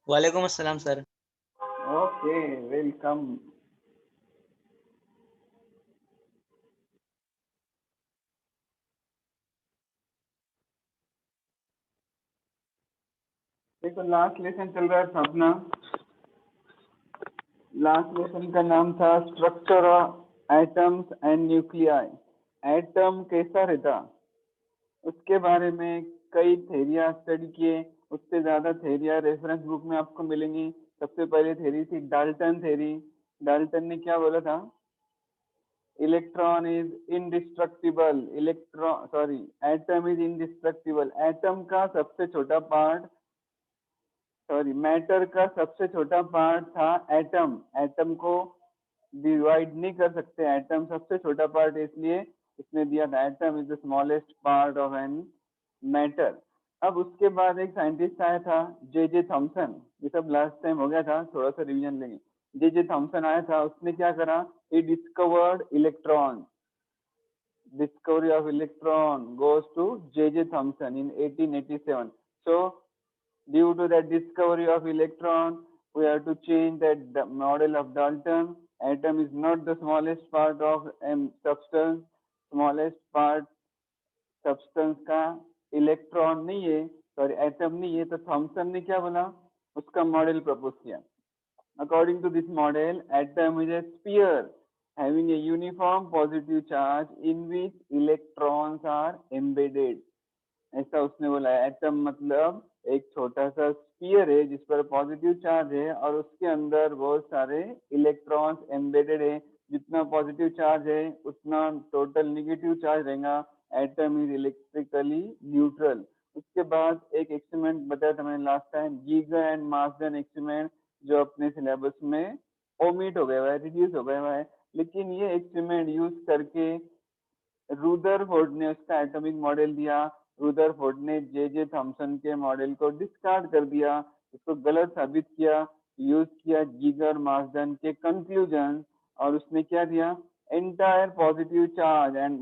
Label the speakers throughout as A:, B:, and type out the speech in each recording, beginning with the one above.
A: वालेकुम अस्सलाम sir.
B: Okay, welcome. देखो, लास्ट लेसन चल रहा था अपना। लास्ट लेसन का नाम था structure of atoms and nuclei. Atom कैसा रहता, उसके बारे में कई थेरिया स्टडी किए। उससे ज्यादा थेरिया रेफरेंस बुक में आपको मिलेंगी। सबसे पहले थेरी थी डाल्टन थेरी। डाल्टन ने क्या बोला था? Electron is indestructible. Electron sorry, atom is indestructible. Atom का सबसे छोटा पार्ट, सॉरी, मैटर का सबसे छोटा पार्ट था एटम। एटम को डिवाइड नहीं कर सकते, एटम सबसे छोटा पार्ट, इसलिए इसने दिया था atom is the smallest part of an matter. अब उसके बाद एक साइंटिस्ट आया था, जे जे थॉमसन। ये सब लास्ट टाइम हो गया था, थोड़ा सा रिवीजन लेंगे। जे जे थॉमसन आया था, उसने क्या करा? He discovered electron. Discovery of electron goes to J. J. Thomson in 1887. So, due to that discovery of electron, we have to change that the model of Dalton. Atom is not the smallest part of substance. Smallest part substance का electron नहीं है, sorry atom नहीं है। तो Thompson ने क्या बोला? उसका मॉडल प्रपोज किया। According to this model, atom is a sphere having a uniform positive charge in which electrons are embedded. ऐसा उसने बोला। एटम मतलब एक छोटा सा स्फीयर है जिस पर पॉजिटिव चार्ज है और उसके अंदर बहुत सारे इलेक्ट्रॉन्स एम्बेडेड है। जितना पॉजिटिव चार्ज है उतना टोटल नेगेटिव चार्ज रहेगा। Atom is electrically neutral. उसके बाद एक एक्सपेरिमेंट बताया था मैंने last time, Geiger and Marsden experiment, जो अपने सिलेबस में ओमिट हो गया हुआ है, रिड्यूस हो गया हुआ है। लेकिन ये एक्सपेरिमेंट यूज करके रुदरफोर्ड ने उसका एटॉमिक मॉडल दिया। रुदरफोर्ड ने जे जे थॉमसन के मॉडल को डिस्कार्ड कर दिया, उसको गलत साबित किया। यूज किया गीगर मार्सदेन के कंक्लूजन, और उसने क्या दिया? Entire positive charge and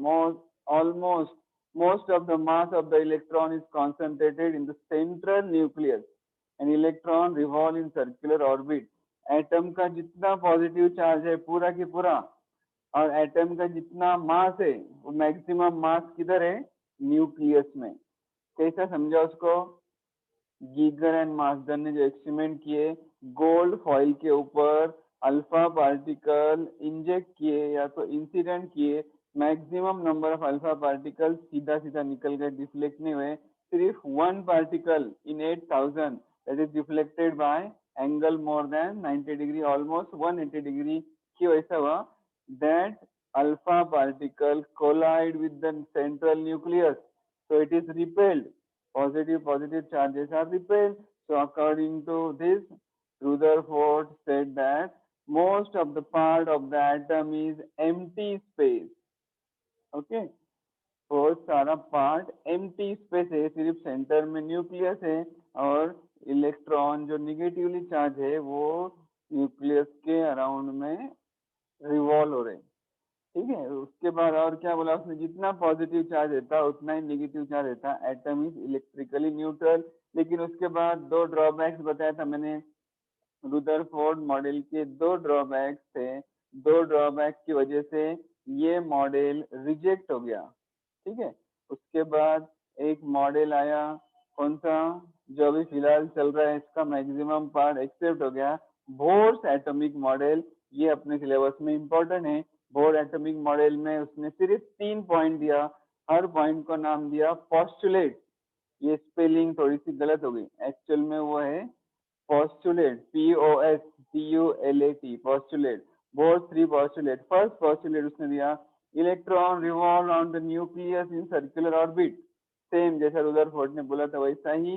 B: almost most of the mass of the electron is concentrated in the central nucleus and electron revolve in circular orbit. Atom का जितना पॉजिटिव चार्ज है पूरा की पूरा, और एटम का जितना मास है वो मैक्सिमम मास किधर है? न्यूक्लियस में। कैसा समझा उसको? गीगर एंड मार्सदेन ने जो एक्सपेरिमेंट किए, गोल्ड फॉइल के ऊपर अल्फा पार्टिकल इंजेक्ट किए या तो इंसिडेंट किए। Maximum number of alpha particle सीधा सीधा निकल गए, डिफ्लेक्ट नहीं हुए। सिर्फ one particle in 8000 that is deflected by angle more than 90 degree, almost 180 degree. क्यों ऐसा हुआ? That alpha particle collide with the central nucleus, so it is repelled. Positive charges are repelled. So according to this, Rutherford said that most of the part of the atom is empty space. Okay, बहुत सारा part empty space है, सिर्फ centre में nucleus है और electron जो negatively charge है वो न्यूक्लियस के अराउंड में रिवॉल्व हो रहे हैं। ठीक है, उसके बाद और क्या बोला उसने? जितना पॉजिटिव चार्ज रहता उतना ही नेगेटिव चार्ज रहता। Atom is electrically neutral. लेकिन उसके बाद दो ड्रॉबैक्स बताया था मैंने। रुदरफोर्ड मॉडल के दो ड्रॉबैक्स थे। दो ड्रॉबैक की वजह से ये मॉडल रिजेक्ट हो गया। ठीक है, उसके बाद एक मॉडल आया, कौन सा? जो अभी फिलहाल चल रहा है, इसका मैक्सिमम पार्ट एक्सेप्ट हो गया, बोर्स एटॉमिक मॉडल। ये अपने सिलेबस में इंपॉर्टेंट है। बोर एटॉमिक मॉडल में उसने सिर्फ 3 पॉइंट दिया, हर पॉइंट को नाम दिया पोस्टुलेट। ये स्पेलिंग थोड़ी सी गलत हो गई, एक्चुअल में वो है postulate, POSTULAT, postulate. Bore 3 postulate. First postulate उसने दिया, electron revolve on the nucleus in circular orbit. Same जैसा रुदरफोर्ड ने बोला था वैसा ही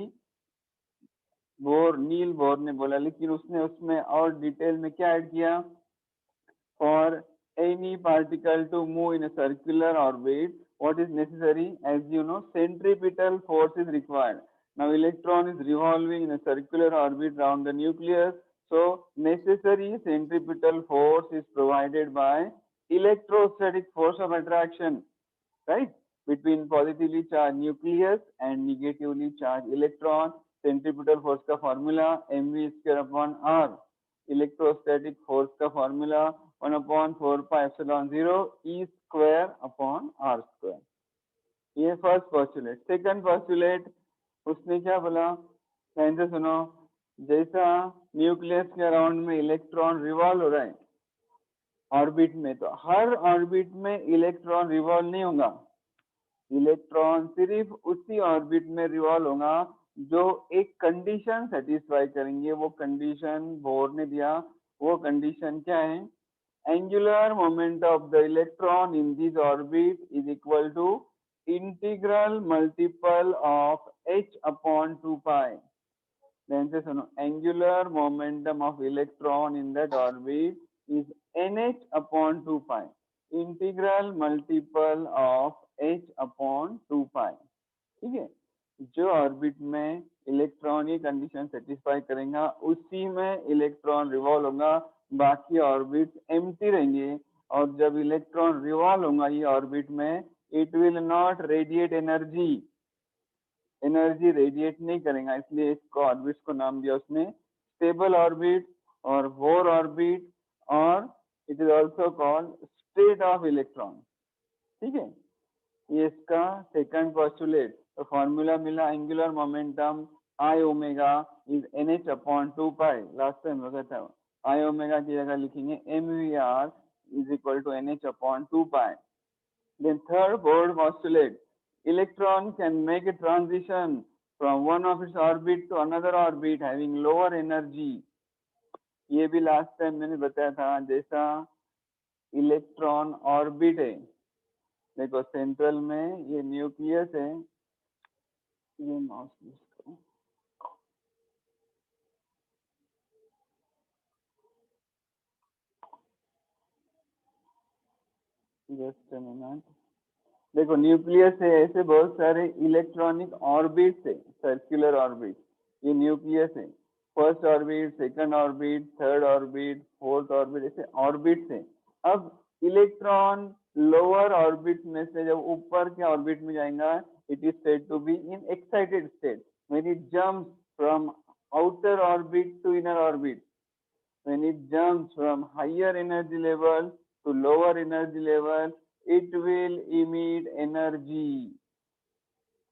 B: नील बोर ने बोला, लेकिन उसने उसमें और डिटेल में क्या ऐड किया? For any particle to move in a circular orbit, what is necessary? As you know, centripetal force is required. Now, electron is revolving in a circular orbit around the nucleus, so necessary centripetal force is provided by electrostatic force of attraction, right? Between positively charged nucleus and negatively charged electron. Centripetal force का formula mv²/r, electrostatic force का formula 1/4πε0 E²/r²। ये first postulate. Second postulate उसने क्या बोला, ध्यान से सुनो। जैसा न्यूक्लियस के अराउंड में इलेक्ट्रॉन रिवॉल्व हो रहा है ऑर्बिट में, तो हर ऑर्बिट में इलेक्ट्रॉन रिवॉल्व नहीं होगा। इलेक्ट्रॉन सिर्फ उसी ऑर्बिट में रिवॉल्व होगा जो एक कंडीशन सेटिस्फाई करेंगे। वो कंडीशन बोर ने दिया। वो कंडीशन क्या है? Angular moment of the electron in this orbit is equal to integral multiple of h/2π। ध्यान से सुनो, angular momentum of electron in that orbit is nh/2π, integral multiple of h/2π। ठीक है, जो ऑर्बिट में इलेक्ट्रॉन ये कंडीशन सेटिस्फाई करेगा उसी में इलेक्ट्रॉन रिवॉल्व होगा, बाकी ऑर्बिट एम्प्टी रहेंगे। और जब इलेक्ट्रॉन रिवॉल्व होगा ये ऑर्बिट में, it will not radiate energy, energy radiate नहीं करेगा। इसलिए इसको ऑर्बिट्स को नाम दिया उसने स्टेबल ऑर्बिट और बोर ऑर्बिट, और it is also called state of electron. ठीक है, ये इसका सेकंड पोस्टुलेट। तो फॉर्मूला मिला, angular momentum I omega is nh/2π। Last time लगा था, I ओमेगा की जगह लिखेंगे mvr is equal to nh/2π। Then third board postulate, electron can make a transition from one of its orbit to another orbit having lower energy। ये भी last time मैंने बताया था। जैसा इलेक्ट्रॉन ऑर्बिट है, देखो सेंट्रल में ये न्यूक्लियस है, ये माउस जस्ट मिनट। देखो न्यूक्लियस है, ऐसे बहुत सारे इलेक्ट्रॉनिक ऑर्बिट है, सर्कुलर ऑर्बिट। ये न्यूक्लियस है, first orbit, second orbit, third orbit, fourth orbit, ऐसे ऑर्बिट है। अब इलेक्ट्रॉन लोअर ऑर्बिट में से जब ऊपर के ऑर्बिट में जाएगा, it is said to be in excited state when it jumps from outer orbit to inner orbit. When it jumps from higher energy level to lower energy level, it will emit energy.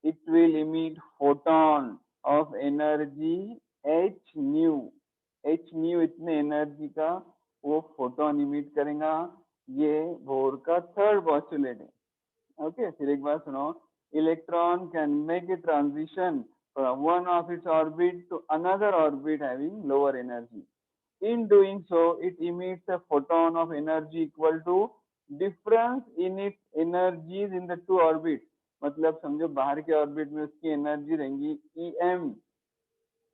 B: It will emit photon of energy h nu। h nu इतने energy का वो photon emit करेगा। ये bore का third postulate है। Okay, फिर एक बार सुनो। Electron can make a transition from one of its orbit to another orbit having lower energy. In doing so, it emits a photon of energy equal to difference in its energies in the two orbits। मतलब समझो बाहर के orbit में उसकी energy रहेंगी em,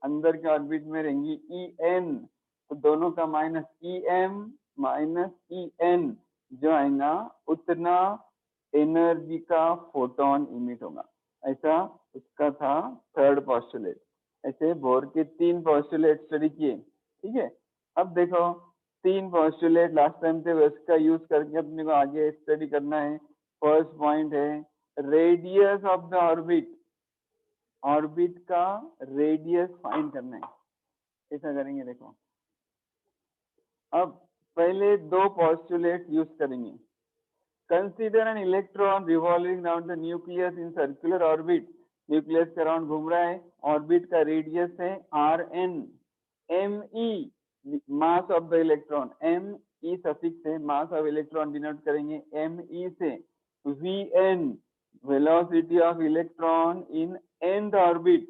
B: अंदर के orbit में रहेंगी en। तो दोनों का माइनस em माइनस en जो आएगा, उतना एनर्जी का फोटोन इमिट होगा। ऐसा उसका था थर्ड पोस्टुलेट। ऐसे बोर के तीन पोस्टुलेट स्टडी किए। ठीक है, अब देखो तीन पोस्टुलेट लास्ट टाइम थे, उसका यूज करके अपने को आगे स्टडी करना है। फर्स्ट पॉइंट है radius of the orbit. Orbit का रेडियस फाइंड करना है। कैसा करेंगे देखो। अब पहले दो पोस्टुलेट यूज करेंगे। Consider an electron revolving around the nucleus in circular orbit. Nucleus के अराउंड घूम रहा है, ऑर्बिट का रेडियस है Rn। Me mass of the electron, Me suffix है, मास ऑफ इलेक्ट्रॉन डिनोट करेंगे Me से। Vn velocity of electron in nth orbit,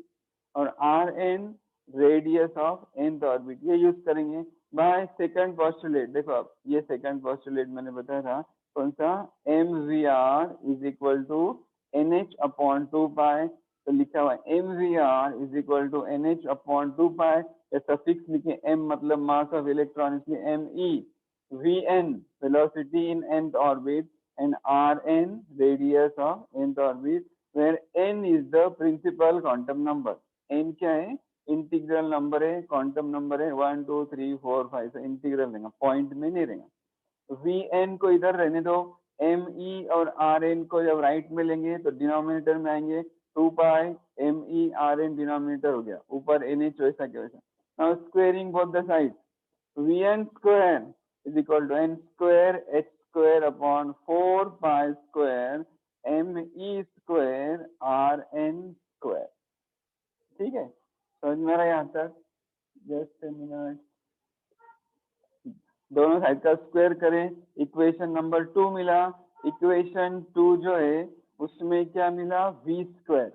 B: और Rn radius of nth orbit. ये यूज करेंगे बाय सेकंड पोस्टुलेट। देखो अब ये सेकंड पोस्टुलेट मैंने बताया था कौन सा, mvr is equal to nh/2π। तो लिखा हुआ mvr is equal to nh/2π। Suffix लिखे m मतलब मास ऑफ इलेक्ट्रॉन, इसलिए me। vn velocity in nth orbit and Rn radius of nth orbit, where n is the principal quantum number. n क्या है? Integral number है, quantum number है 1 2 3 4 5 से integral रहेगा, point में नहीं रहेगा। vn को इधर रहने दो, me और Rn को जब राइट में लेंगे तो डिनोमिनेटर में आएंगे, 2 पाई MERN डिनोमिनेटर हो गया, ऊपर NH वैसा क्या वैसा। Now squaring both the side, Vn square is equal to n square h square upon 4 pi square ME square RN square. ठीक है, समझ में आ रहा है यहाँ तक? जस्ट ए मिनट, दोनों साइड का स्क्वायर करें, इक्वेशन नंबर 2 मिला। इक्वेशन 2 जो है उसमें क्या मिला, वी स्क्वायर।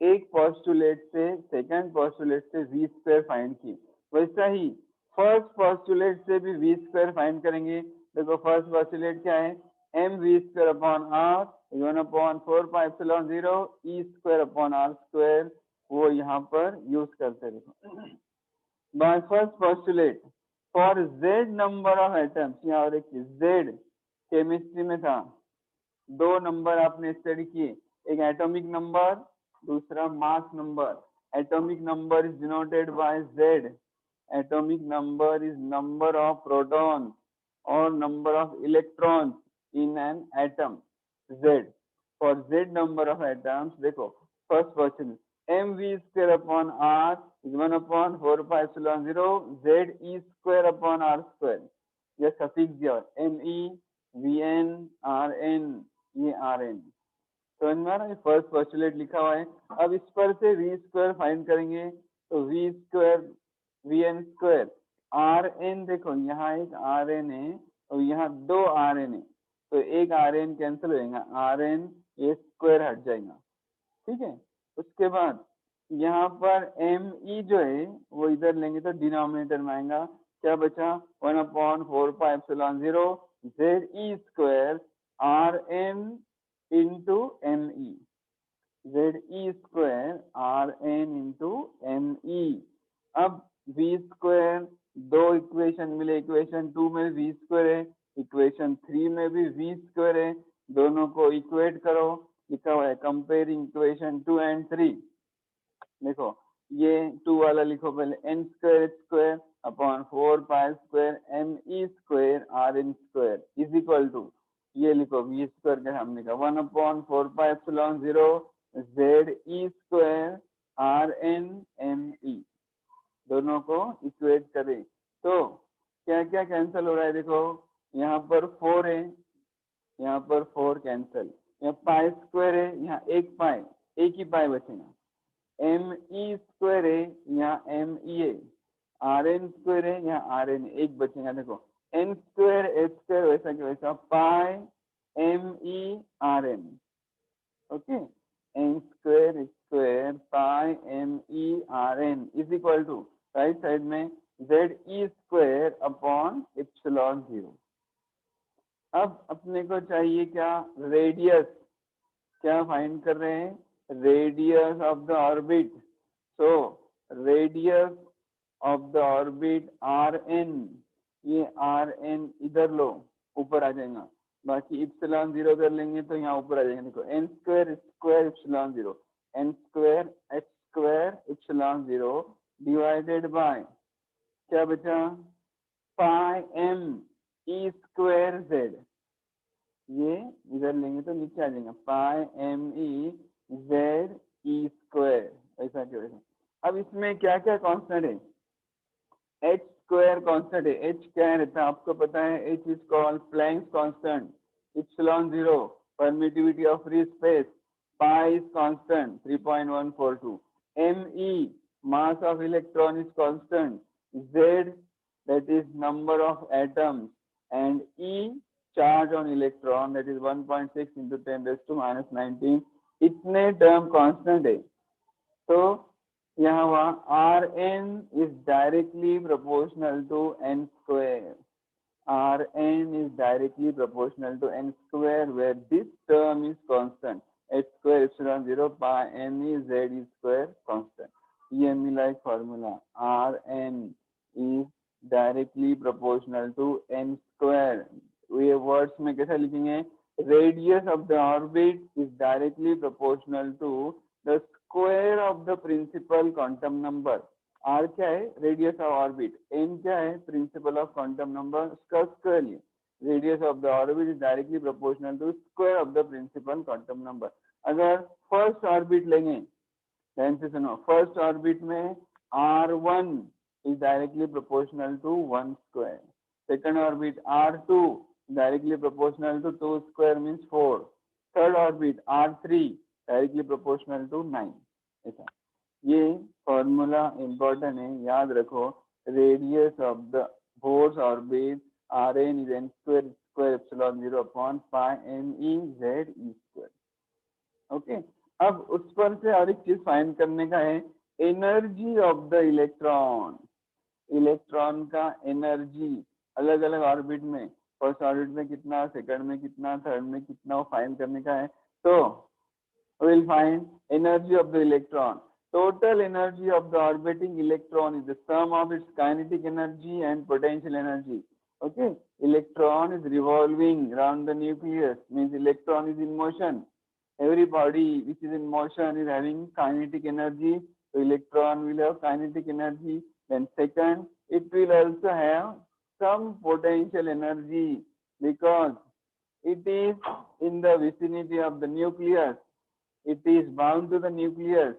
B: एक पोस्टुलेट से सेकंड पोस्टुलेट से वी स्क्वायर फाइंड की, वैसा ही फर्स्ट पोस्टुलेट से भी वी स्क्वायर फाइंड करेंगे। देखो फर्स्ट पोस्टुलेट क्या है, m v square upon r 1/4πε0 e square upon r square, वो यहाँ पर यूज करते देखो। By first postulate for Z number of atoms, यहाँ और एक चीज जेड केमिस्ट्री में था, दो नंबर आपने स्टडी किए, एक एटॉमिक नंबर, दूसरा mass number. Atomic number is denoted by Z, atomic number is number of protons or number of electrons in an atom z। for z number of atoms देखो first question mv square upon r is 1/4πε0 z e square upon r square, ये suffix दिया me vn rn, ये rn। तो हमारा first postulate लिखा हुआ है। अब इस पर से वी स्क्वायर फाइंड करेंगे, तो V square V N square are N, देखो यहाँ एक आर एन है और यहाँ दो आर एन है, तो एक आर एन कैंसिल हो जाएगा, आर एन ये स्क्वायर हट जाएगा। ठीक है, उसके बाद यहाँ पर एम ई जो है वो इधर लेंगे तो डिनोमिनेटर में आएगा, क्या बचा 1/4πε0 Z E square are n into m E, Z E square are n into m e. अब वी स्क्वायर, दो इक्वेशन मिले, इक्वेशन 2 में वी स्क्वायर है, इक्वेशन 3 में भी वी स्क्वायर है, दोनों को इक्वेट करो, लिखा हुआ है कंपेयरिंग इक्वेशन 2 एंड 3। देखो ये 2 वाला लिखो पहले, n square H square upon 4 pi square m E square are n square is equal to, ये लिखो वी स्क्वायर के सामने का 1/4πε0 Z E square are n m e, दोनों को इक्वेट करें तो क्या क्या कैंसिल हो रहा है, देखो यहाँ पर 4 है, यहाँ पर 4 कैंसिल, यहाँ पाई स्क्वायर है, यहाँ एक पाई, एक ही पाई बचेगा, एम ई स्क्वायर है, यहाँ एम ई है, आर एन स्क्वायर है, यहाँ आर एन एक बचेगा। देखो एन स्क्वायर एच स्क्वायर वैसा कि वैसा, pi M e r n, okay, n square square pi M e r N is equal to right side में जेड ई स्क्वायर अपॉन एप्सिलॉन 0। अब अपने को चाहिए क्या, रेडियस, क्या फाइंड कर रहे हैं, radius of the orbit. So radius of the orbit R N, ये आर एन इधर लो, ऊपर आ जाएगा, बाकी इप्सिलॉन 0 कर लेंगे तो यहाँ ऊपर आ जाएगा। देखो N square square epsilon 0, N square H square epsilon 0 divided by क्या बचा, pi M E square Z, ये इधर लेंगे तो नीचे आ जाएगा, पाई एम ई जेड ई स्क्वायर, ऐसा क्या वैसा। अब इसमें क्या क्या कांस्टेंट है, एच स्क्वायर कांस्टेंट है, एच क्या रहता है आपको पता है, H is called Planck's constant, epsilon 0 permittivity of free space, pi is constant 3.142, M E mass of electron is constant, z that is number of atoms, and e charge on electron that is 1.6 into 10 raised to minus 19, इतने term constant है। तो यहाँ वहाँ R N is directly proportional to N square, are N is directly proportional to N square where this term is constant, H square epsilon 0 by M E Z E square constant. ये मिला एक फॉर्मूला, R N is directly proportional to N square. ये words में कैसा लिखेंगे, radius of the orbit is directly proportional to the square of the principal quantum number. R क्या है, रेडियस ऑफ ऑर्बिट, एन क्या है, प्रिंसिपल ऑफ क्वांटम नंबर, उसका square लिया, radius of the orbit is directly proportional to square of the principal quantum number. अगर first orbit लेंगे, ध्यान से सुनो, फर्स्ट ऑर्बिट में R1 is directly proportional to 1 square. Second orbit R2 directly proportional to 2 square means 4. Third orbit R3 directly proportional to 9. ऐसा ये formula important है, याद रखो. Radius of the force orbit Rn is n square square epsilon 0 upon pi me z e square. Okay अब उस पर से और एक चीज फाइंड करने का है, energy of the electron. Electron का एनर्जी अलग अलग ऑर्बिट में, फर्स्ट ऑर्बिट में कितना, सेकंड में कितना, थर्ड में कितना, वो फाइंड करने का है. तो we'll find energy of the electron. Total energy of the orbiting electron is the sum of its kinetic energy and potential energy. Okay, electron is revolving around the nucleus, means electron is in motion. Every body which is in motion is having kinetic energy, so electron will have kinetic energy. Then second, it will also have some potential energy because it is in the vicinity of the nucleus. It is bound to the nucleus.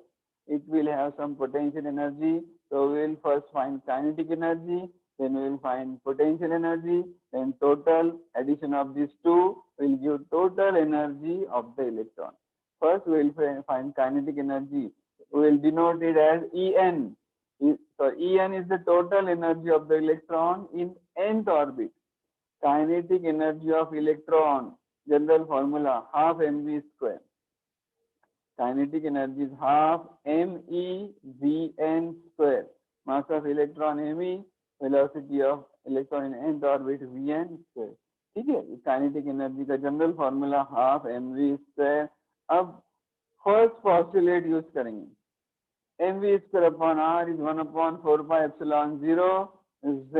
B: It will have some potential energy. So we will first find kinetic energy, then we will find potential energy, then total addition of these two will give total energy of the electron. First we will find kinetic energy. We will denote it as En. So En is the total energy of the electron in nth orbit. Kinetic energy of electron, general formula, half mv square. Kinetic energy is half MeVn square. Mass of electron Me, velocity of electron in nth orbit Vn square. ठीक है, kinetic energy का general formula half mv square. अब first postulate use करेंगे, mv square upon r is 1 upon 4 pi epsilon 0 z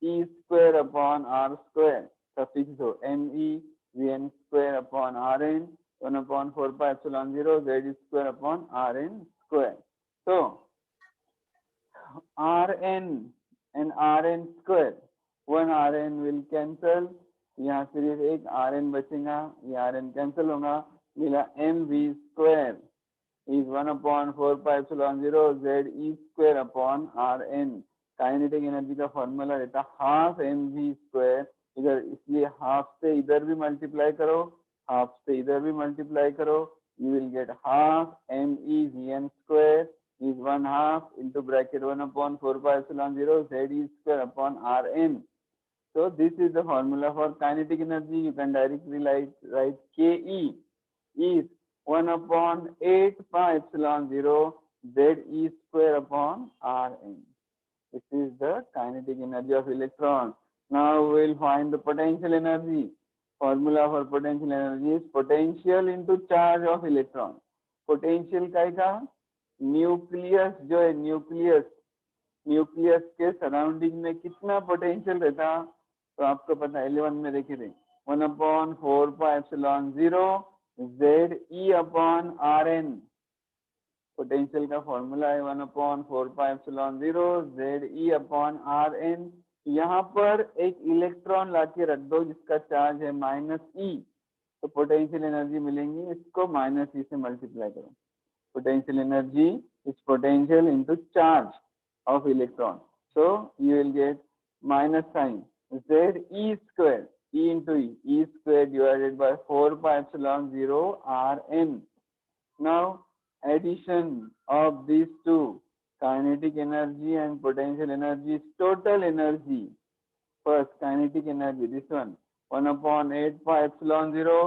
B: e square upon r square. Suffix हो MeVn square upon Rn 1 upon 4 pi epsilon 0 z square upon Rn square. So Rn and Rn square, one Rn will cancel, यहाँ सिर्फ एक Rn बचेगा, ये Rn cancel होगा, मिला mv square is 1 upon 4 pi epsilon 0 z e square upon Rn. Kinetic energy का formula रहता half mv square, इधर इसलिए हाफ से इधर भी मल्टीप्लाई करो, हाफ से इधर भी मल्टीप्लाई करो, you will get half MeVn square is 1 half into bracket 1 upon 4 pi epsilon 0 z e square upon Rn. So this is the formula for kinetic energy. You can directly write Ke is 1 upon 8 pi epsilon 0 z e square upon Rn. This is the kinetic energy of electron. Now we will find the potential energy. Formula for potential energy is potential into charge of electron. Potential का nucleus जो है, nucleus के surrounding में कितना potential रहता, तो आपको पता है 11 में देखे थे 1 upon 4 pi epsilon 0 z e upon Rn. Potential का फॉर्मूला है 1 upon 4 pi epsilon 0 z e upon Rn. यहाँ पर एक इलेक्ट्रॉन लाके रख दो जिसका चार्ज है -e, तो पोटेंशियल एनर्जी मिलेंगी, इसको -e से मल्टीप्लाई करो. Potential energy is potential into charge of electron, so you will get minus sign z e square, e into e square divided by 4 pi epsilon 0 Rn. Now addition of these two, kinetic energy and potential energy, is total energy. First kinetic energy, this one 1 upon 8 pi epsilon 0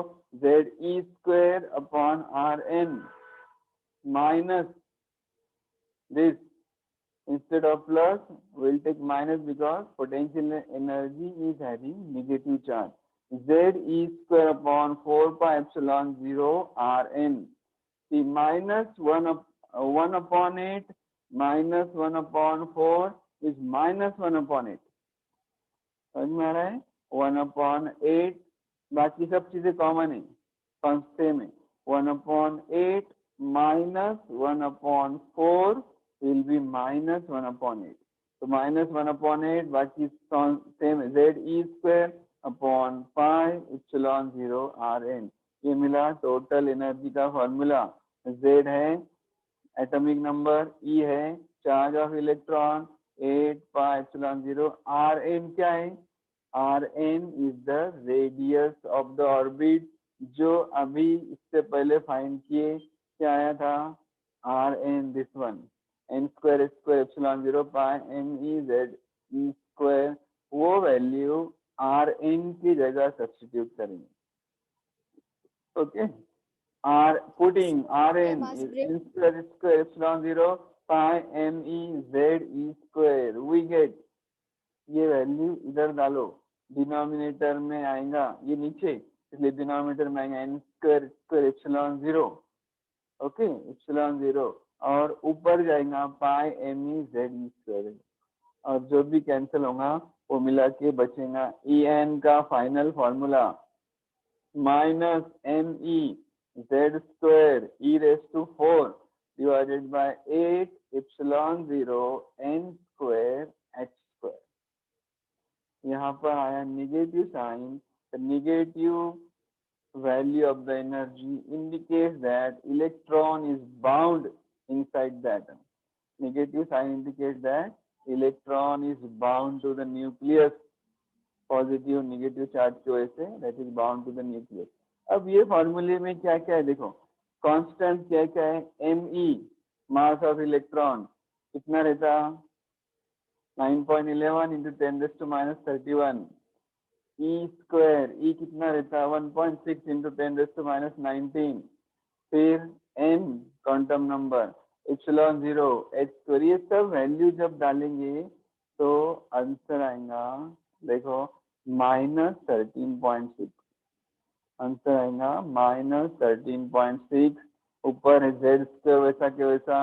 B: z e square upon Rn minus this, instead of plus we will take minus because potential energy is having negative charge, z e square upon 4 pi epsilon 0 Rn. The minus 1 upon 8 minus 1 upon 4 is minus 1 upon 8. समझ में आ रहा है? 1 upon 8, बाकी सब चीजें common है, same है. 1 upon 8 minus 1 upon 4 will be minus 1 upon 8. तो minus 1 upon 8, बाकी सेम है, z e square upon pi epsilon 0 Rn. ये मिला टोटल एनर्जी का फॉर्मूला. Z है एटॉमिक नंबर, E है charge of electron 8 pi epsilon 0, Rn क्या है? Rn is the radius of the orbit, जो अभी इससे पहले फाइंड किए, क्या आया था? Rn this one, n square epsilon 0 pi MEZ E square, वो वैल्यू Rn की जगह सब्स्टिट्यूट करेंगे। Okay, putting Rn is n square epsilon 0 pi MEZ E square, we get, ये वैल्यू इधर डालो, डिनोमिनेटर में आएगा ये नीचे, इसलिए डिनोमिनेटर में आएगा n square epsilon 0, okay epsilon 0, और ऊपर जाएगा पाई MEZ E स्क्वायर, और जो भी कैंसिल होगा वो मिला के बचेगा En का final formula minus ME Z square E raised to 4 divided by 8 epsilon 0 n square h square. यहाँ पर आया negative sign, the negative value of the energy indicates that electron is bound inside the atom. Negative sign indicates that electron is bound to the nucleus, positive negative charge की वजह से, that is bound to the nucleus. अब ये फॉर्मूले में क्या क्या है देखो, कांस्टेंट क्या क्या है? Me मास ऑफ इलेक्ट्रॉन कितना रहता? 9.11 इंटू 10⁻31। E स्क्वायर, E कितना रहता? 1.6 इंटू 10⁻19। फिर n quantum number, epsilon 0 h square, ये सब वैल्यू जब डालेंगे तो आंसर आएगा देखो -13.6, आंसर आएगा -13.6। ऊपर है Z स्क्वायर वैसा के वैसा,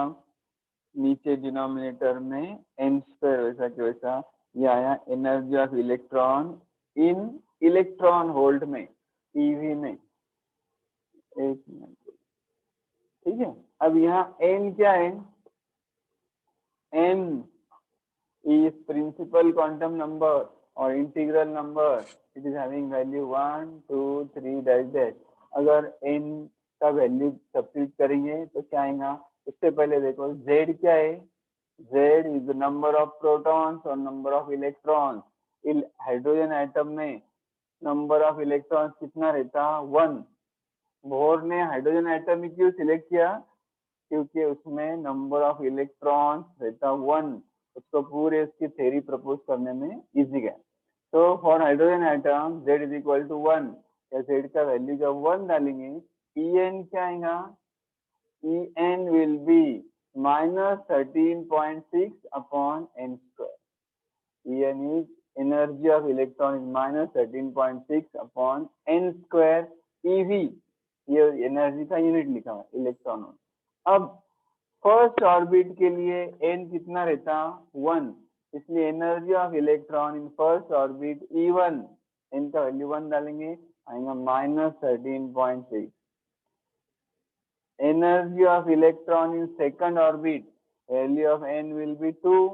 B: नीचे डिनोमिनेटर में n स्क्वायर वैसा के वैसा, ये आया energy of electron in electron volt में, EV में। एक मिनट, ठीक है। अब यहाँ n क्या है? n is principal quantum number और integral number, it is having value 1 2 3 dash dash. अगर n का वैल्यू सब्स्टिट्यूट करेंगे तो क्या आएगा? इससे पहले देखो z क्या है? z is the number of protons और number of electrons. Hydrogen atom में नंबर ऑफ इलेक्ट्रॉन्स कितना रहता? 1। बोर ने हाइड्रोजन एटम में क्यों सिलेक्ट किया? क्योंकि उसमें नंबर ऑफ इलेक्ट्रॉन्स रहता 1, उसको पूरे इसकी थ्योरी प्रपोज करने में इजी है। तो for hydrogen atom z is equal to 1, या z का वैल्यू जब 1 डालेंगे, En क्या आएगा? En will be -13.6 upon n square. En is energy of electron is -13.6 upon n square EV, ये एनर्जी का यूनिट लिखा है इलेक्ट्रॉन। अब फर्स्ट ऑर्बिट के लिए n कितना रहता? 1, इसलिए energy of electron in first orbit E1, n का वैल्यू 1 डालेंगे, आएगा -13.6। Energy of electron in second orbit, value of n will be 2,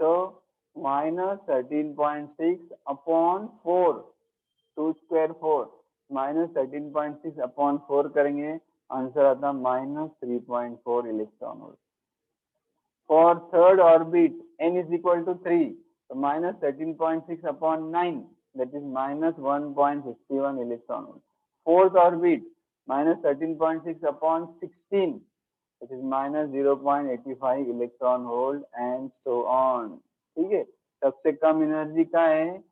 B: तो -13.6 अपॉन 4, 2 स्क्वायर 4, -13.6 अपॉन 4 करेंगे, आंसर आता -3.4 electron volt. For third orbit n is equal to 3, तो -13.6 upon 9, that is -1.61 electron volt. Fourth orbit -13.6 upon 16, it is -0.85 electron volt and so on. ठीक है, सबसे कम एनर्जी का है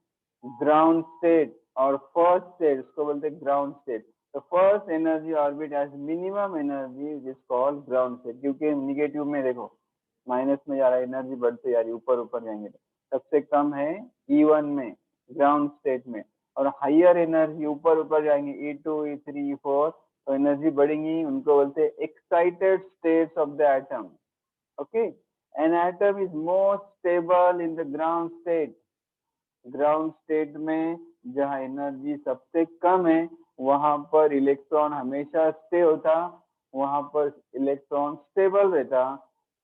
B: ग्राउंड स्टेट, और फर्स्ट स्टेट उसको बोलते हैं ग्राउंड स्टेट। तो first energy orbit has minimum energy which is called ground state, क्योंकि निगेटिव में देखो माइनस में जा रहा है, एनर्जी बढ़ती जा रही है, ऊपर ऊपर जाएंगे। सबसे कम है E1 में, ग्राउंड स्टेट में, और हाइयर एनर्जी ऊपर ऊपर जाएंगे E2 E3 E4, तो एनर्जी बढ़ेंगी, उनको बोलते हैं excited states of the atom. Okay, an atom is most stable in the ground state. Ground state में जहाँ एनर्जी सबसे कम है वहां पर इलेक्ट्रॉन हमेशा स्टे होता, वहां पर इलेक्ट्रॉन स्टेबल रहता,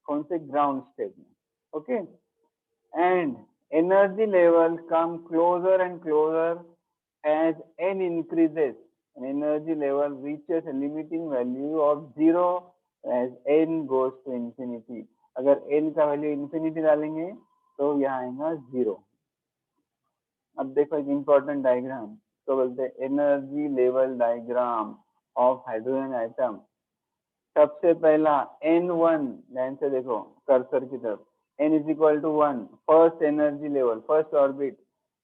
B: कौन से? ग्राउंड स्टेट में। ओके, एंड एनर्जी लेवल कम closer and closer as n increases, and energy level reaches a limiting value of 0 as n goes to infinity. अगर n का वैल्यू इंफिनिटी डालेंगे तो यहाँ आएगा 0। अब देखो एक इंपॉर्टेंट डायग्राम तो बोलते हैं energy level diagram of hydrogen atom. सबसे पहला N1, ध्यान से देखो कर्सर की तरफ, n is equal to 1 first energy level first orbit,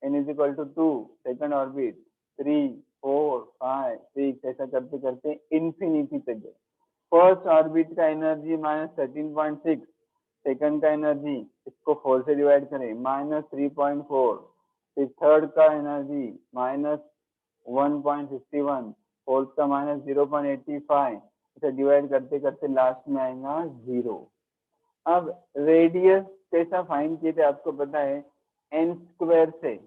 B: n is equal to 2 second orbit, 3 4 5 6 ऐसा करते करते इंफिनिटी तक गए। फर्स्ट ऑर्बिट का एनर्जी -13.6, सेकंड का एनर्जी इसको 4 से डिवाइड करें -3.4, फिर थर्ड का एनर्जी -1.51, फोर्थ का -0.85, इसे डिवाइड करते करते लास्ट में आएगा 0। अब रेडियस कैसा फाइंड किए थे आपको पता है, n² से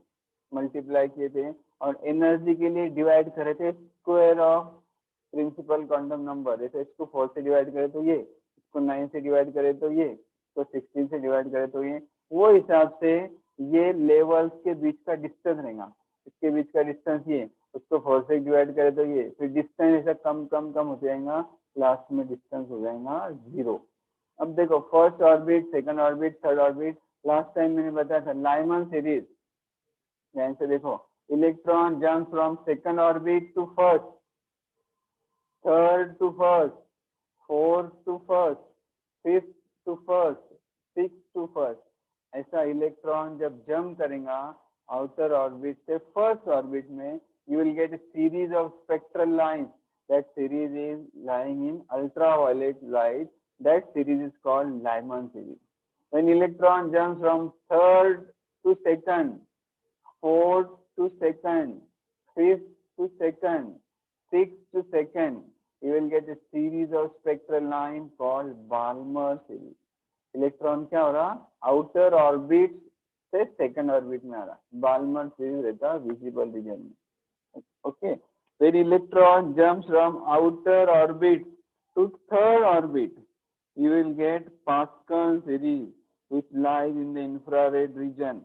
B: मल्टीप्लाई किए थे और एनर्जी के लिए डिवाइड करे थे square of principal quantum number. जैसे इसको 4 से डिवाइड करे तो ये, इसको 9 से डिवाइड करे तो ये, इसको 16 से डिवाइड करे तो ये, वो हिसाब से ये लेवल्स के बीच का डिस्टेंस रहेगा। इसके बीच का डिस्टेंस ये, उसको 4 से डिवाइड करे तो ये, फिर डिस्टेंस ऐसा कम कम कम हो जाएगा, लास्ट में डिस्टेंस हो जाएगा 0। अब देखो first orbit, second orbit, third orbit, last time मैंने बताया था लाइमन सीरीज। ध्यान से देखो, electron jump from second orbit to first, third to first, fourth to first, fifth to first, six to first. ऐसा इलेक्ट्रॉन जब जंप करेगा outer orbit से फर्स्ट ऑर्बिट में, you will get a series of spectral lines. That series is lying in ultraviolet light. That series is called Lyman series. When electron jumps from third to second, fourth to second, fifth to second, sixth to second, you will get a series of spectral lines called Balmer series. Electron क्या हो रहा, outer orbit से second orbit में आ रहा, Balmer series रहता visible region में। Okay, when electron jumps from outer orbit to third orbit, you will get Pascal series which lies in the infrared region.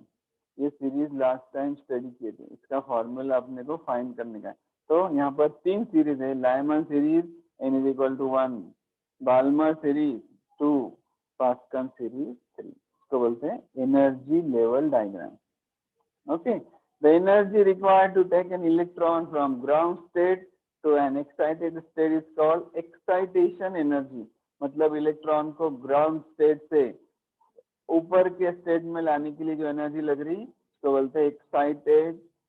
B: ये सीरीज लास्ट टाइम स्टडी किए थे, इसका formula अपने को फाइंड करने का है। तो यहाँ पर 3 सीरीज है, Lyman series n is equal to 1, Balmer series 2, Pascal series 3। इसको बोलते हैं energy level diagram. Okay, the energy required to take an electron from ground state to an excited state is called excitation energy। मतलब electron को ground state से ऊपर के state में लाने के लिए जो एनर्जी लग रही तो बोलते हैं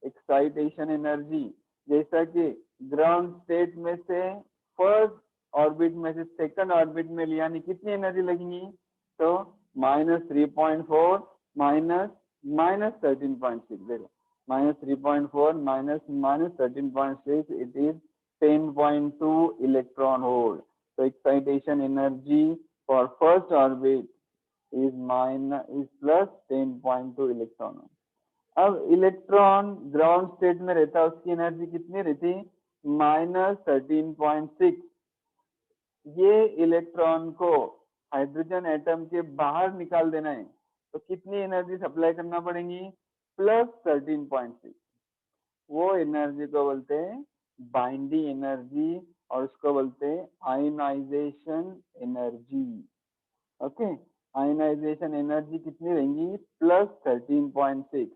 B: एक्साइटेशन एनर्जी। जैसा कि ग्राउंड स्टेट में से फर्स्ट ऑर्बिट में से सेकंड ऑर्बिट में ले आने कितनी एनर्जी लगेगी, तो -3.4 -13.6, देखो -3.4 -13.6, इट इज 10.2 इलेक्ट्रॉन वोल्ट। तो excitation energy for first orbit is plus 10.2 electron. अब इलेक्ट्रॉन ग्राउंड स्टेट में रहता है, उसकी एनर्जी कितनी रहती, -13.6। ये इलेक्ट्रॉन को हाइड्रोजन एटम के बाहर निकाल देना है तो कितनी एनर्जी सप्लाई करना पड़ेगी, +13.6। वो एनर्जी को बोलते हैं बाइंडिंग एनर्जी और उसको बोलते हैं ionisation energy. Okay, ionisation energy कितनी रहेंगी, +13.6।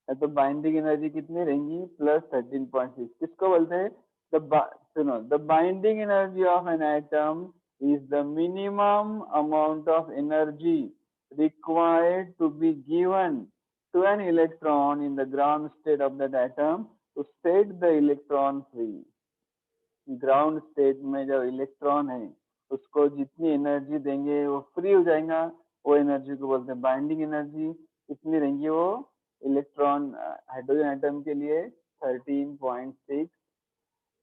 B: तो बाइंडिंग एनर्जी कितनी रहेंगी, +13.6। किसको बोलते हैं, सुनो, the binding energy of an atom is the minimum amount of energy required to be given to an electron in the ground state of that atom to set the electron free। Ground state में जब electron है उसको जितनी energy देंगे वो free हो जाएगा, वो एनर्जी को बोलते हैं बाइंडिंग एनर्जी। कितनी रहेंगी वो, इलेक्ट्रॉन हाइड्रोजन एटम के लिए 13.6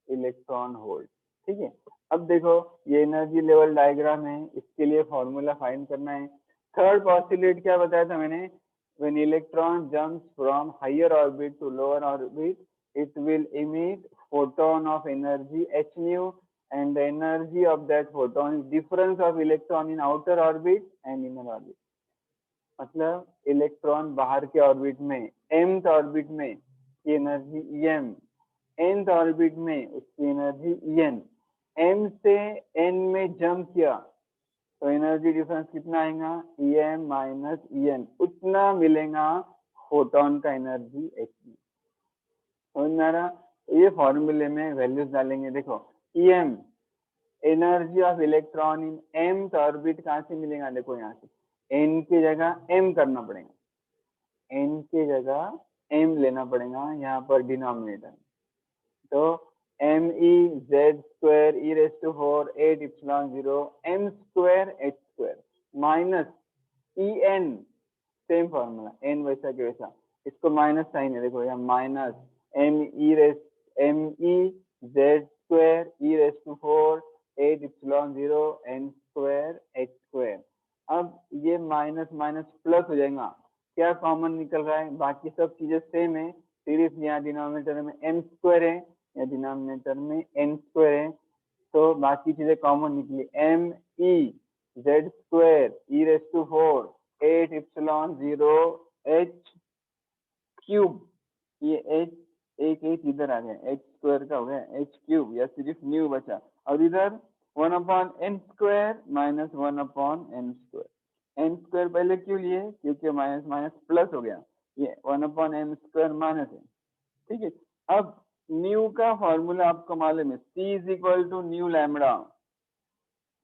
B: इलेक्ट्रॉन वोल्ट। ठीक है, अब देखो ये एनर्जी लेवल डायग्राम है, इसके लिए फॉर्मूला फाइंड करना है। थर्ड पॉस्टुलेट क्या बताया था मैंने, when electron jumps from higher orbit to lower orbit it will emit photon of energy h nu, and the energy of that photon is difference of electron in outer orbit and inner orbit। मतलब electron बाहर के orbit में mth orbit में की energy em, nth orbit में उसकी energy en, m से n में जंप किया तो एनर्जी डिफरेंस कितना आएगा, EM माइनस EN, उतना मिलेगा फोटोन का एनर्जी h में। समझ में आ रहा? ये फॉर्मूले में वैल्यूज डालेंगे। देखो EM energy of electron in mth orbit कहाँ से मिलेगा, देखो यहाँ से n की जगह m करना पड़ेगा, n की जगह m लेना पड़ेगा यहाँ पर डिनोमिनेटर। तो me(z²e⁴ 8ε0 m²h² minus En, same formula, n वैसा के वैसा, इसको माइनस साइन है, देखो यहाँ माइनस me(z²e⁴ 8ε0 n²h²। अब ये माइनस माइनस प्लस हो जाएगा, क्या कॉमन निकल रहा है, बाकी सब चीजें सेम है, सिर्फ यहाँ डिनोमिनेटर में m² है या डिनोमिनेटर में n² है, तो बाकी चीजें कॉमन निकली, me(z²e⁴ 8ε0 h³, ये h एक इधर आ गया, h² का हो गया h³ या सिर्फ न्यू बचा, और इधर 1/n² माइनस 1/m²। n² पहले क्यों लिए, क्योंकि माइनस माइनस प्लस हो गया, ये 1/m² माइनस है। ठीक है, अब न्यू का फॉर्मूला आपको मालूम है, C is equal to nu lambda,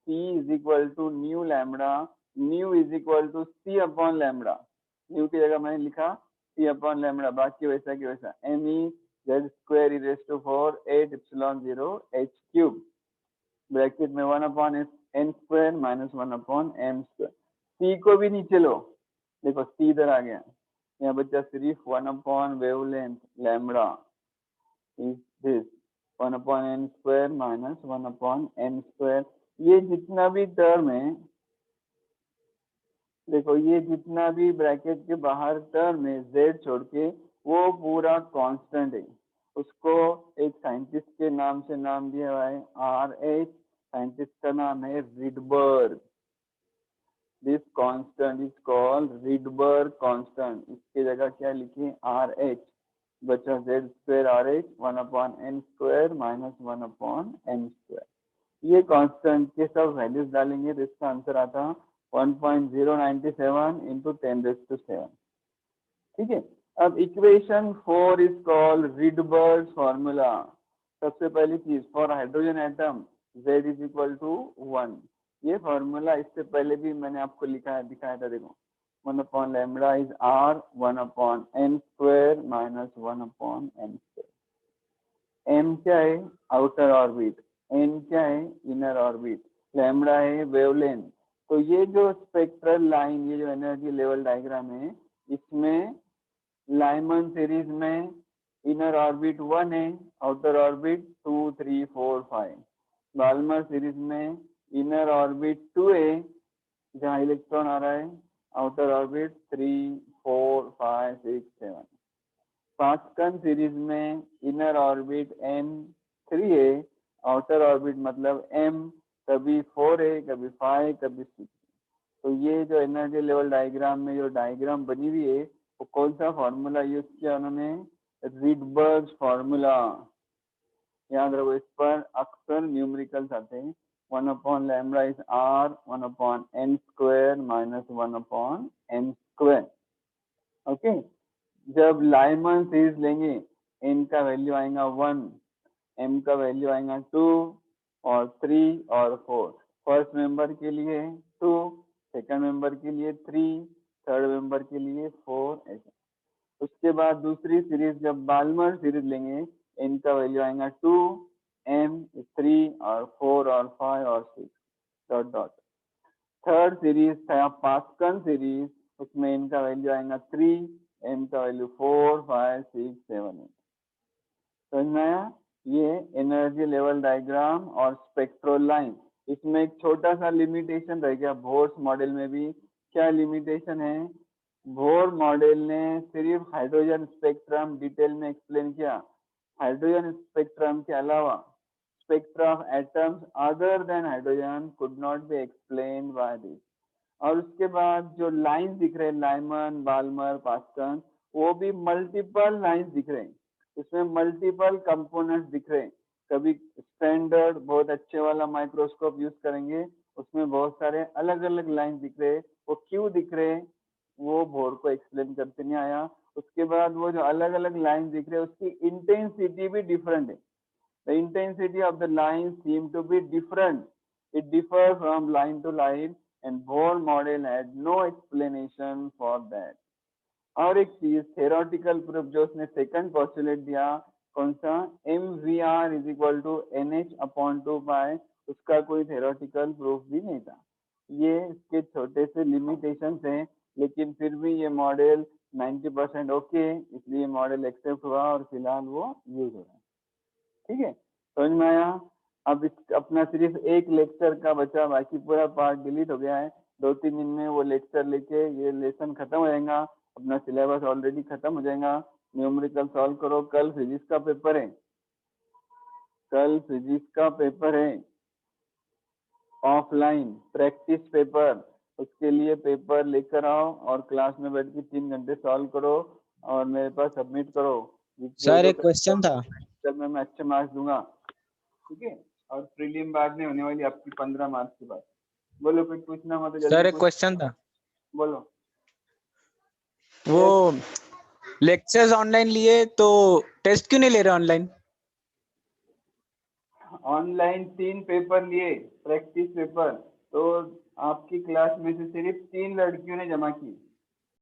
B: C is equal to nu lambda, nu is equal to C upon lambda. Nu की जगह मैंने लिखा C अपॉन लैम्बडा, बाकी वैसा की वैसा, me(z²e⁴ 8ε0 h³ ब्रैकेट में 1/n² माइनस 1/m²। C को भी नीचे लो, देखो C इधर आ गया, यहाँ बच्चा सिर्फ 1/वेवलेंथ lambda is this 1/n² minus 1/m²। ये जितना भी टर्म है, देखो ये जितना भी ब्रैकेट के बाहर टर्म है z छोड़ के, वो पूरा कांस्टेंट है। उसको एक साइंटिस्ट के नाम से नाम दिया हुआ है RH, साइंटिस्ट का नाम है Rydberg. This constant is called Rydberg constant, इसकी जगह क्या लिखिए RH, बचा z² RH 1/n² minus 1/m²। ये कांस्टेंट के सब वैल्यूज डालेंगे तो इसका आंसर आता 1.097 into 10⁷। ठीक है, अब equation 4 is called Rydberg formula. सबसे पहली चीज, for hydrogen atom z is equal to 1, ये फॉर्मूला इससे पहले भी मैंने आपको दिखाया था, देखो 1/λ is r 1/n² minus 1/m²। m क्या है, आउटर ऑर्बिट, n क्या है, इनर ऑर्बिट, लैम्बडा है वेवलेंथ। तो ये जो स्पेक्ट्रल लाइन, ये जो एनर्जी लेवल डायग्राम है, इसमें लाइमन सीरीज में इनर ऑर्बिट 1 है, आउटर ऑर्बिट 2 3 4 5। बाल्मर सीरीज में इनर ऑर्बिट 2 है, जहाँ इलेक्ट्रॉन आ रहा है, आउटर ऑर्बिट 3 4 5 6 7। पास्कल सीरीज में इनर ऑर्बिट n3 है, आउटर ऑर्बिट मतलब m कभी 4 है, कभी 5, कभी 6। तो ये जो एनर्जी लेवल डायग्राम में जो डायग्राम बनी हुई है, वो कौन सा फॉर्मूला यूज किया उन्होंने, रिडबर्ग फॉर्मूला। याद रखो, इस पर अक्सर न्यूमेरिकल्स आते हैं, 1/λ is r 1/n² minus 1/m²। Okay, जब लाइमन सीरीज लेंगे, n का वैल्यू आएगा 1, m का वैल्यू आएगा 2 और 3 और 4। फर्स्ट मेंबर के लिए 2, सेकंड मेंबर के लिए 3, थर्ड मेंबर के लिए 4, ऐसा। उसके बाद दूसरी सीरीज जब बाल्मर सीरीज लेंगे, n का वैल्यू आएगा 2, m 3 और 4 और 5 और 6 डॉट डॉट। थर्ड सीरीज था पास्कल सीरीज, उसमें n का वैल्यू आएगा 3, m का वैल्यू 4 5 6 7 8। समझ में आया? ये एनर्जी लेवल डायग्राम और स्पेक्ट्रल लाइन। इसमें एक छोटा सा लिमिटेशन रह गया बोर्स मॉडल में भी। क्या लिमिटेशन है, बोर मॉडल ने सिर्फ हाइड्रोजन स्पेक्ट्रम डिटेल में एक्सप्लेन किया, हाइड्रोजन स्पेक्ट्रम के अलावा spectra of atoms other than hydrogen could not be explain by this. और उसके बाद जो लाइन दिख रहे हैं, लाइमन बाल्मर पास्कल, वो भी मल्टीपल लाइंस दिख रहे हैं, इसमें मल्टीपल कंपोनेंट्स दिख रहे हैं। कभी स्टैंडर्ड बहुत अच्छे वाला माइक्रोस्कोप यूज करेंगे उसमें बहुत सारे अलग अलग लाइन दिख रहे, वो क्यों दिख रहे वो बोर्ड को एक्सप्लेन करते नहीं आया। उसके बाद वो जो अलग अलग लाइन दिख रहे उसकी इंटेंसिटी भी डिफरेंट है। The intensity of the line seemed to be different. It differs from line to line and Bohr model had no explanation for that. और एक चीज थेरोटिकल प्रूफ जो उसने सेकंड पोस्टुलेट दिया कौन सा mvr is equal to nh upon 2 pi, उसका कोई थेरोटिकल प्रूफ भी नहीं था। ये इसके छोटे से लिमिटेशन थे, लेकिन फिर भी ये मॉडल 90% ओके, इसलिए मॉडल एक्सेप्ट हुआ और फिलहाल वो यूज हो रहा है। ठीक है, समझ में आया। अब इस अपना सिर्फ एक लेक्चर का बचा, बाकी पूरा पार्ट डिलीट हो गया है। 2-3 दिन में वो लेक्चर लेके ये लेसन खत्म हो जाएगा, अपना सिलेबस ऑलरेडी खत्म हो जाएगा। न्यूमेरिकल सॉल्व करो, कल फिजिक्स का पेपर है, कल फिजिक्स का पेपर है ऑफलाइन प्रैक्टिस पेपर। उसके लिए पेपर लेकर आओ और क्लास में बैठ के 3 घंटे सॉल्व करो और मेरे पास सबमिट करो।
A: सर एक क्वेश्चन था।
B: जब मैं अच्छे मार्क्स दूंगा, ठीक है। और प्रीलिम बाद में होने वाली आपकी 15 मार्क्स के बाद। बोलो कुछ पूछना मत जल्दी।
A: सर एक क्वेश्चन था।
B: बोलो।
A: वो लेक्चर्स ऑनलाइन लिए तो टेस्ट क्यों नहीं ले रहे ऑनलाइन?
B: ऑनलाइन 3 पेपर लिए प्रैक्टिस पेपर, तो आपकी क्लास में से सिर्फ 3 लड़कियों ने जमा की।